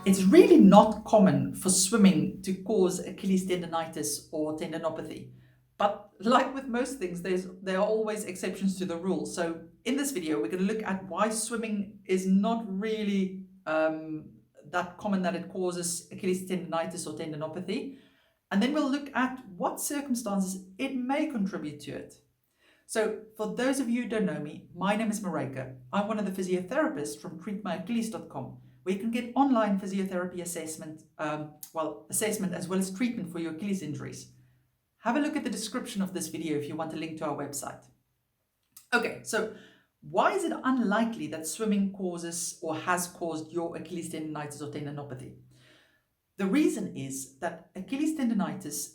It's really not common for swimming to cause Achilles tendonitis or tendinopathy. But like with most things, there are always exceptions to the rule. So in this video, we're going to look at why swimming is not really that common that it causes Achilles tendonitis or tendinopathy. And then we'll look at what circumstances it may contribute to it. So for those of you who don't know me, my name is Maryke. I'm one of the physiotherapists from treatmyachilles.com, where you can get online physiotherapy assessment, assessment as well as treatment for your Achilles injuries. Have a look at the description of this video if you want a link to our website. Okay, so why is it unlikely that swimming causes or has caused your Achilles tendonitis or tendinopathy? The reason is that Achilles tendonitis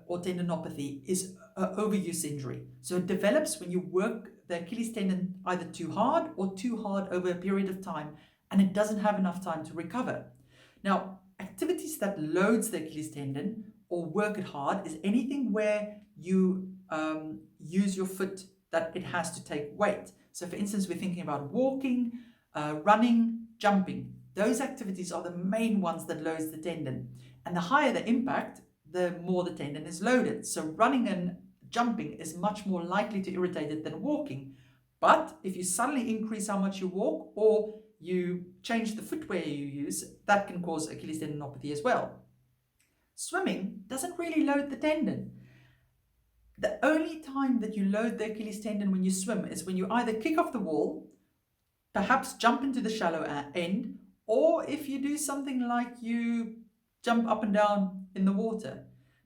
or tendinopathy is an overuse injury. So it develops when you work the Achilles tendon either too hard or too hard over a period of time, and it doesn't have enough time to recover. Now, activities that loads the Achilles tendon or work it hard is anything where you use your foot that it has to take weight. So for instance, we're thinking about walking, running, jumping. Those activities are the main ones that loads the tendon. And the higher the impact, the more the tendon is loaded. So running and jumping is much more likely to irritate it than walking. But if you suddenly increase how much you walk or you change the footwear you use, that can cause Achilles tendinopathy as well. Swimming doesn't really load the tendon. The only time that you load the Achilles tendon when you swim is when you either kick off the wall, perhaps jump into the shallow end, or if you do something like you jump up and down in the water.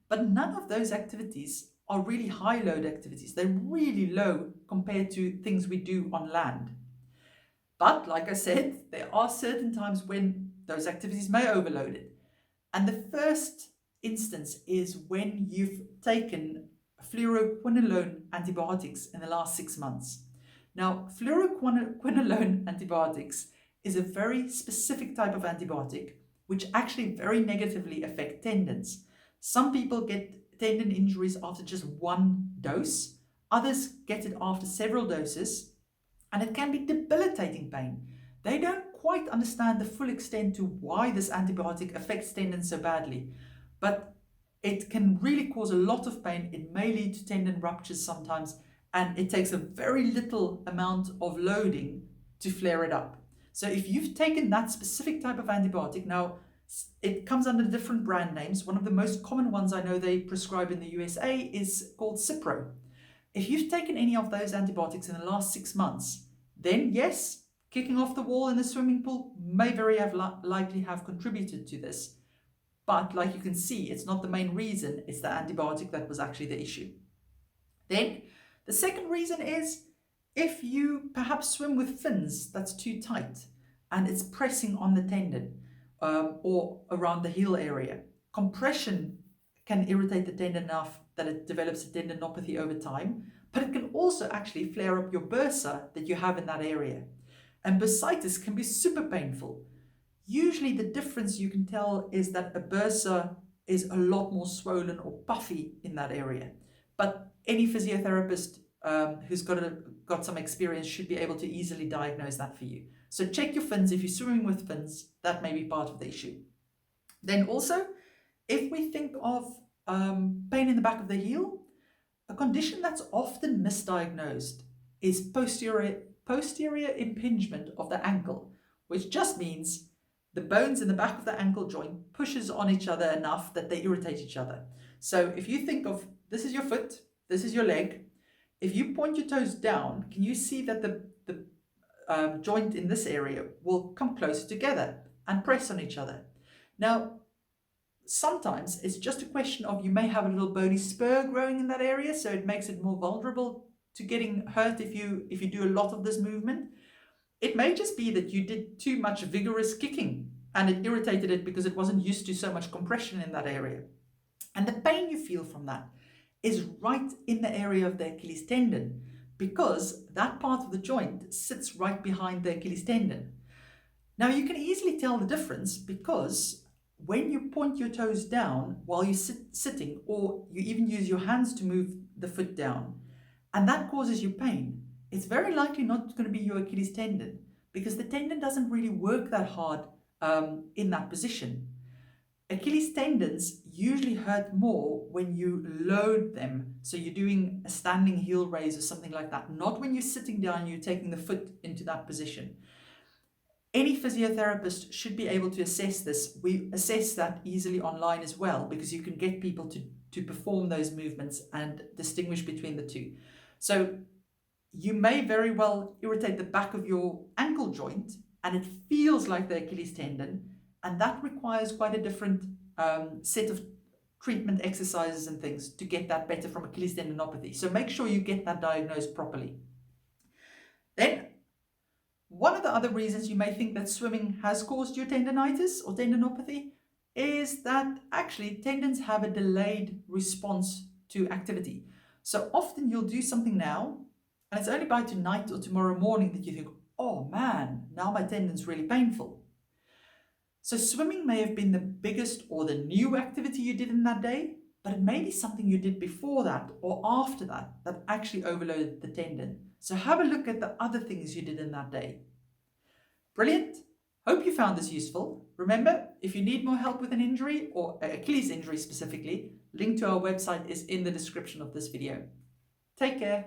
But none of those activities are really high load activities. They're really low compared to things we do on land. But like I said, there are certain times when those activities may overload it. And the first instance is when you've taken fluoroquinolone antibiotics in the last 6 months. Now, fluoroquinolone antibiotics is a very specific type of antibiotic which actually very negatively affect tendons. Some people get tendon injuries after just one dose. Others get it after several doses, and it can be debilitating pain. They don't quite understand the full extent to why this antibiotic affects tendons so badly, but it can really cause a lot of pain. It may lead to tendon ruptures sometimes, and it takes a very little amount of loading to flare it up. So if you've taken that specific type of antibiotic, now it comes under different brand names. One of the most common ones I know they prescribe in the USA is called Cipro. If you've taken any of those antibiotics in the last 6 months, then yes, kicking off the wall in the swimming pool may very likely have contributed to this. But like you can see, it's not the main reason, it's the antibiotic that was actually the issue. Then the second reason is if you perhaps swim with fins that's too tight and it's pressing on the tendon or around the heel area. Compression can irritate the tendon enough that it develops a tendinopathy over time, but it can also actually flare up your bursa that you have in that area. And bursitis can be super painful. Usually the difference you can tell is that a bursa is a lot more swollen or puffy in that area. But any physiotherapist who's got some experience should be able to easily diagnose that for you. So check your fins. If you're swimming with fins, that may be part of the issue. Then also, if we think of pain in the back of the heel, a condition that's often misdiagnosed is posterior impingement of the ankle, which just means the bones in the back of the ankle joint pushes on each other enough that they irritate each other. So if you think of, this is your foot, this is your leg. If you point your toes down, can you see that the joint in this area will come closer together and press on each other? Now, sometimes it's just a question of you may have a little bony spur growing in that area, so it makes it more vulnerable to getting hurt if you do a lot of this movement. It may just be that you did too much vigorous kicking and it irritated it because it wasn't used to so much compression in that area. And the pain you feel from that is right in the area of the Achilles tendon, because that part of the joint sits right behind the Achilles tendon. Now you can easily tell the difference because when you point your toes down while you're sitting, or you even use your hands to move the foot down, and that causes you pain, it's very likely not going to be your Achilles tendon, because the tendon doesn't really work that hard in that position. Achilles tendons usually hurt more when you load them. So you're doing a standing heel raise or something like that, not when you're sitting down and you're taking the foot into that position. Any physiotherapist should be able to assess this. We assess that easily online as well, because you can get people to perform those movements and distinguish between the two. So you may very well irritate the back of your ankle joint and it feels like the Achilles tendon, and that requires quite a different set of treatment exercises and things to get that better from Achilles tendinopathy. So make sure you get that diagnosed properly. Then, one of the other reasons you may think that swimming has caused your tendonitis or tendinopathy is that actually tendons have a delayed response to activity. So often you'll do something now, and it's only by tonight or tomorrow morning that you think, oh man, now my tendon's really painful. So swimming may have been the biggest or the new activity you did in that day, but it may be something you did before that or after that that actually overloaded the tendon. So have a look at the other things you did in that day. Brilliant. Hope you found this useful. Remember, if you need more help with an injury or Achilles injury specifically, link to our website is in the description of this video. Take care.